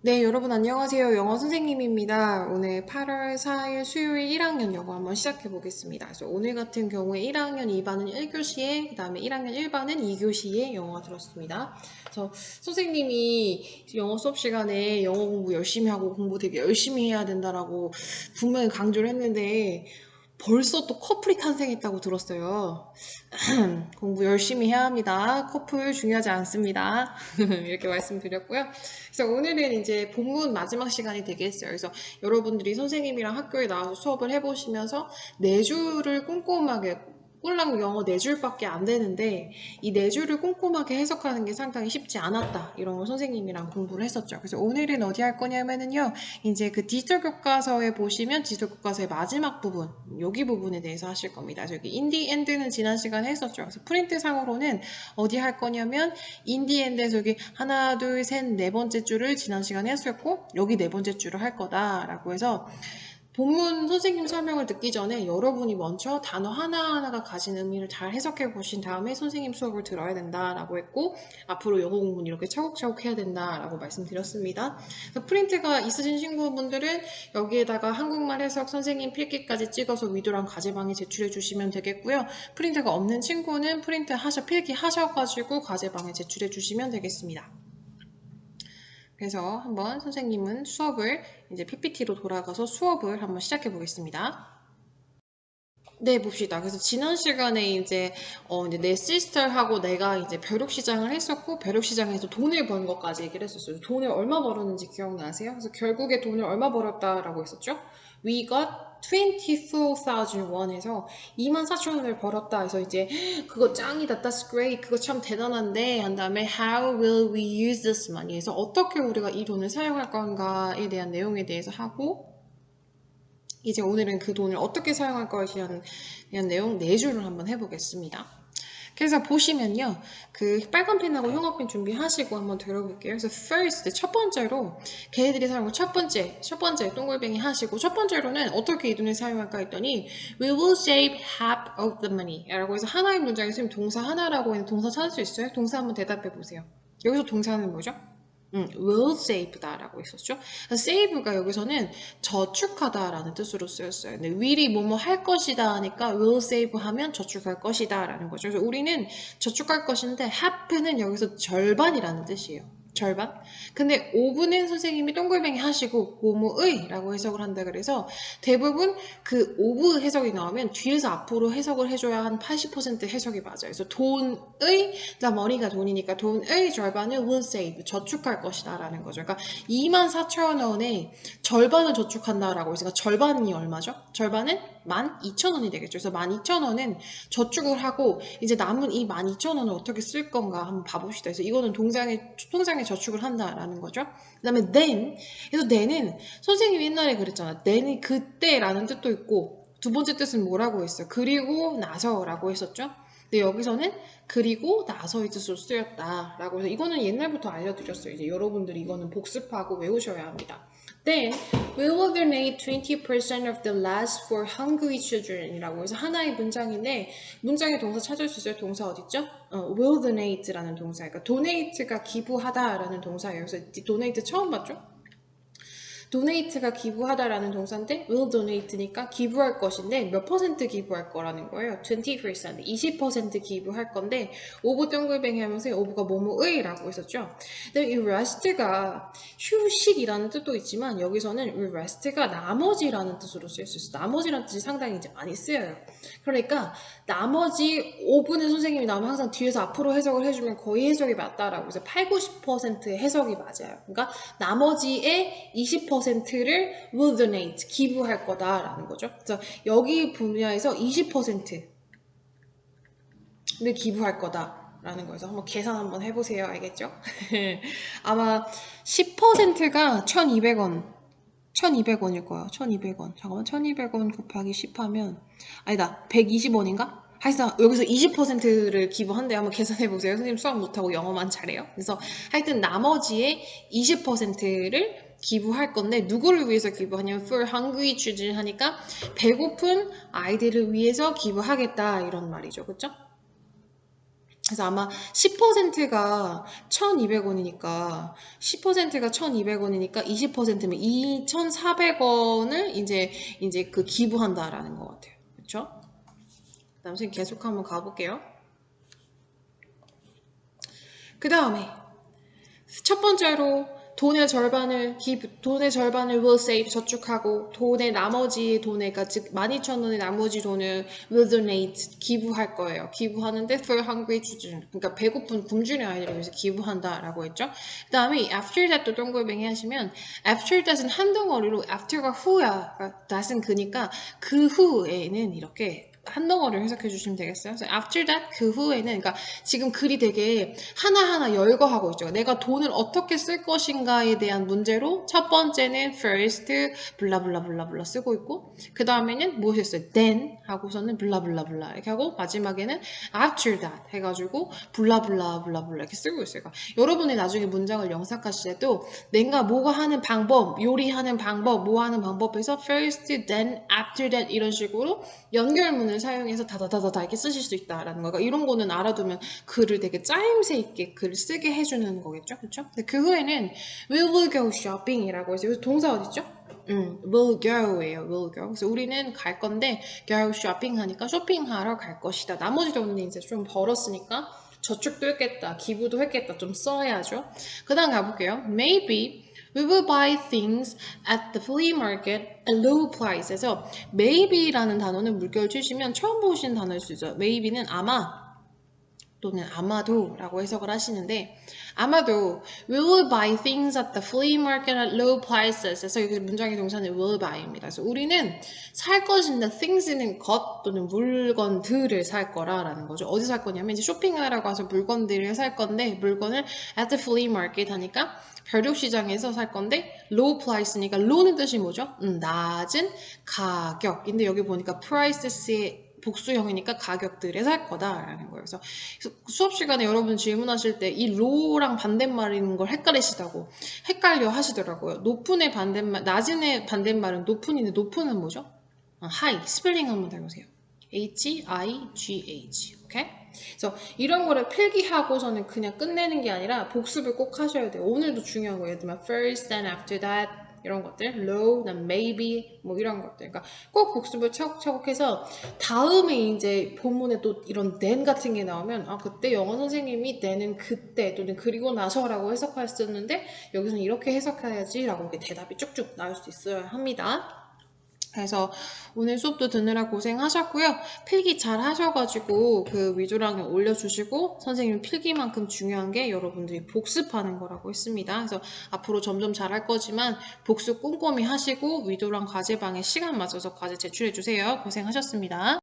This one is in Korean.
네, 여러분 안녕하세요. 영어 선생님입니다. 오늘 8월 4일 수요일 1학년 영어 한번 시작해 보겠습니다. 그래서 오늘 같은 경우에 1학년 2반은 1교시에, 그 다음에 1학년 1반은 2교시에 영어가 들었습니다. 그래서 선생님이 영어 수업 시간에 영어 공부 열심히 하고 공부 되게 열심히 해야 된다라고 분명히 강조를 했는데 벌써 또 커플이 탄생했다고 들었어요. 공부 열심히 해야 합니다. 커플 중요하지 않습니다. 이렇게 말씀드렸고요. 그래서 오늘은 이제 본문 마지막 시간이 되겠어요. 그래서 여러분들이 선생님이랑 학교에 나와서 수업을 해보시면서 네 줄을 꼼꼼하게 꼴랑 영어 네 줄밖에 안 되는데 이 네 줄을 꼼꼼하게 해석하는 게 상당히 쉽지 않았다. 이런 걸 선생님이랑 공부를 했었죠. 그래서 오늘은 어디 할 거냐면은요. 이제 그 디지털 교과서에 보시면 디지털 교과서의 마지막 부분, 여기 부분에 대해서 하실 겁니다. 그래서 여기 인디 엔드는 지난 시간에 했었죠. 그래서 프린트 상으로는 어디 할 거냐면 인디 엔드에서 여기 하나, 둘, 셋, 네 번째 줄을 지난 시간에 했었고 여기 네 번째 줄을 할 거다라고 해서 본문 선생님 설명을 듣기 전에 여러분이 먼저 단어 하나하나가 가진 의미를 잘 해석해 보신 다음에 선생님 수업을 들어야 된다라고 했고 앞으로 영어 공부는 이렇게 차곡차곡 해야 된다라고 말씀드렸습니다. 프린트가 있으신 친구분들은 여기에다가 한국말 해석 선생님 필기까지 찍어서 위도랑 과제방에 제출해 주시면 되겠고요. 프린트가 없는 친구는 프린트 필기 하셔가지고 과제방에 제출해 주시면 되겠습니다. 그래서 한번 선생님은 수업을 이제 PPT로 돌아가서 수업을 한번 시작해 보겠습니다. 네, 봅시다. 그래서 지난 시간에 이제 내 시스터하고 내가 이제 벼룩시장을 했었고, 벼룩시장에서 돈을 번 것까지 얘기를 했었어요. 돈을 얼마 벌었는지 기억나세요? 그래서 결국에 돈을 얼마 벌었다라고 했었죠? We got 24,000 원에서 24,000원을 벌었다 해서 이제 그거 짱이다, that's great, 그거 참 대단한데 한 다음에 how will we use this money 해서 어떻게 우리가 이 돈을 사용할 건가에 대한 내용에 대해서 하고 이제 오늘은 그 돈을 어떻게 사용할 것에 대한 내용 4줄을 한번 해보겠습니다. 그래서 보시면요. 그 빨간 펜하고 형광펜 준비하시고 한번 들어볼게요. 그래서 first, 첫 번째로 걔네들이 사용한 첫 번째 동글뱅이 하시고 첫 번째로는 어떻게 이 돈을 사용할까 했더니 we will save half of the money 라고 해서 하나의 문장에 쓰면 동사 하나라고 있는 동사 찾을 수 있어요? 동사 한번 대답해 보세요. 여기서 동사는 뭐죠? will save다라고 있었죠. save가 여기서는 저축하다라는 뜻으로 쓰였어요. 근데 will이 뭐뭐 할 것이다 하니까 will save 하면 저축할 것이다라는 거죠. 그래서 우리는 저축할 것인데 half는 여기서 절반이라는 뜻이에요. 절반? 근데 5분은 선생님이 동글뱅이 하시고 뭐뭐의 라고 해석을 한다 그래서 대부분 그 오브 해석이 나오면 뒤에서 앞으로 해석을 해줘야 한 80% 해석이 맞아요. 그래서 돈의, 나 머리가 돈이니까 돈의 절반을 will save, 저축할 것이다 라는 거죠. 그러니까 24,000원에 절반을 저축한다라고 했으니까 절반이 얼마죠? 절반은 12,000원이 되겠죠. 그래서 12,000원은 저축을 하고 이제 남은 이 12,000원을 어떻게 쓸 건가 한번 봐봅시다. 그래서 이거는 통장에 저축을 한다라는 거죠. 그 다음에 then, 그래서 then은 선생님이 옛날에 그랬잖아. then이 그때라는 뜻도 있고 두 번째 뜻은 뭐라고 했어요? 그리고 나서라고 했었죠. 근데 여기서는 그리고 나서의 뜻으로 쓰였다라고 해서 이거는 옛날부터 알려드렸어요. 이제 여러분들이 이거는 복습하고 외우셔야 합니다. Then we will donate 20% of the loss for hungry children이라고 해서 하나의 문장인데 문장의 동사 찾을 수 있어요? 동사 어딨죠? will donate라는 동사. 그러니까 donate가 기부하다라는 동사예요. 그래서 donate 처음 봤죠? donate가 기부하다라는 동사인데 will donate니까 기부할 것인데 몇 퍼센트 기부할 거라는 거예요. 20% 기부할 건데 오브 동글뱅이 하면서 오브가 뭐뭐의 라고 했었죠. 근데 이 rest가 휴식이라는 뜻도 있지만 여기서는 이 rest가 나머지라는 뜻으로 쓰일 수 있어요. 나머지라는 뜻이 상당히 이제 많이 쓰여요. 그러니까 나머지 5분의 선생님이 나오면 항상 뒤에서 앞으로 해석을 해주면 거의 해석이 맞다라고 해서 8, 90%의 해석이 맞아요. 그러니까 나머지의 20%를 will donate, 기부할 거다라는 거죠. 그래서 여기 분야에서 20%를 기부할 거다라는 거에서 한번 계산 한번 해보세요. 알겠죠? 아마 10%가 1,200원. 1,200원일 거야. 1,200원. 잠깐만, 1,200원 곱하기 10 하면, 아니다, 120원인가? 하여튼, 여기서 20%를 기부한대. 한번 계산해보세요. 선생님 수학 못하고 영어만 잘해요. 그래서 하여튼 나머지의 20%를 기부할 건데, 누구를 위해서 기부하냐면, for hungry children 하니까, 배고픈 아이들을 위해서 기부하겠다. 이런 말이죠. 그쵸? 그래서 아마 10%가 1,200원이니까 10%가 1,200원이니까 20%면 2,400원을 이제 그 기부한다라는 것 같아요. 그렇죠? 그다음 선생님 계속 한번 가볼게요. 그 다음에 첫 번째로 돈의 절반을 will save 저축하고 돈의 나머지 돈의 그러니까 즉 12,000원의 나머지 돈을 will donate 기부할 거예요. 기부하는데 for hungry children 그러니까 배고픈 굶주린 아이들을 위해서 기부한다라고 했죠. 그 다음에 after that도 동글뱅이 하시면 after that은 한 덩어리로 after가 후야 that은 그니까 그 후에는 이렇게 한 덩어리를 해석해 주시면 되겠어요. 그래서 after that 그 후에는 그러니까 지금 글이 되게 하나하나 열거하고 있죠. 내가 돈을 어떻게 쓸 것인가에 대한 문제로 첫 번째는 first 블라블라블라블라 쓰고 있고 그 다음에는 무엇이었어요? then 하고서는 블라블라블라 이렇게 하고 마지막에는 after that 해가지고 블라블라블라블라 이렇게 쓰고 있어요. 그러니까 여러분이 나중에 문장을 영작하실 때도 내가 뭐가 하는 방법, 요리하는 방법, 뭐 하는 방법에서 first, then, after that 이런 식으로 연결문을 사용해서 다다다다다 이렇게 쓰실 수 있다라는 거. 그러니까 이런 거는 알아두면 글을 되게 짜임새 있게 글을 쓰게 해주는 거겠죠, 그렇죠? 그 후에는 we will go shopping이라고 해서 여기서 동사 어디죠? will go예요, will go. 그래서 우리는 갈 건데 go shopping 하니까 쇼핑하러 갈 것이다. 나머지 돈은 이제 좀 벌었으니까 저축도 했겠다, 기부도 했겠다, 좀 써야죠. 그 다음 가볼게요. Maybe we will buy things at the flea market at low price에서 maybe라는 단어는 물결 치시면 처음 보신 단어일 수 있어요. maybe는 아마 또는 아마도 라고 해석을 하시는데 아마도 we will buy things at the flea market at low prices 그래서 여기 문장의 동사는 will buy입니다. 그래서 우리는 살 것인데 things는 것 또는 물건들을 살 거라라는 거죠. 어디서 살 거냐면 이제 쇼핑하러 가서 물건들을 살 건데 물건을 at the flea market 하니까 벼룩시장에서 살 건데 low price니까 low는 뜻이 뭐죠? 낮은 가격인데 여기 보니까 prices의 복수형이니까 가격들에 살 거다라는 거예요. 그래서 수업 시간에 여러분 질문하실 때 이 low랑 반대말인 걸 헷갈리시다고 헷갈려 하시더라고요. 높은의 반대말, 낮은의 반대말은 높은인데 높은은 뭐죠? high. 스펠링 한번 해보세요. H-I-G-H. 오케이? 그래서 이런 거를 필기하고서는 그냥 끝내는 게 아니라 복습을 꼭 하셔야 돼요. 오늘도 중요한 거예요. 예를 들면 first and after that 이런 것들, low, maybe 뭐 이런 것들. 그러니까 꼭 복습을 차곡차곡 해서 다음에 이제 본문에 또 이런 then 같은 게 나오면 아 그때 영어 선생님이 then은 그때 또는 그리고 나서라고 해석하셨는데 여기서는 이렇게 해석해야지라고 이렇게 대답이 쭉쭉 나올 수 있어야 합니다. 그래서 오늘 수업도 듣느라 고생하셨고요. 필기 잘 하셔가지고 그 위조랑에 올려주시고 선생님 필기만큼 중요한 게 여러분들이 복습하는 거라고 했습니다. 그래서 앞으로 점점 잘할 거지만 복습 꼼꼼히 하시고 위조랑 과제방에 시간 맞춰서 과제 제출해주세요. 고생하셨습니다.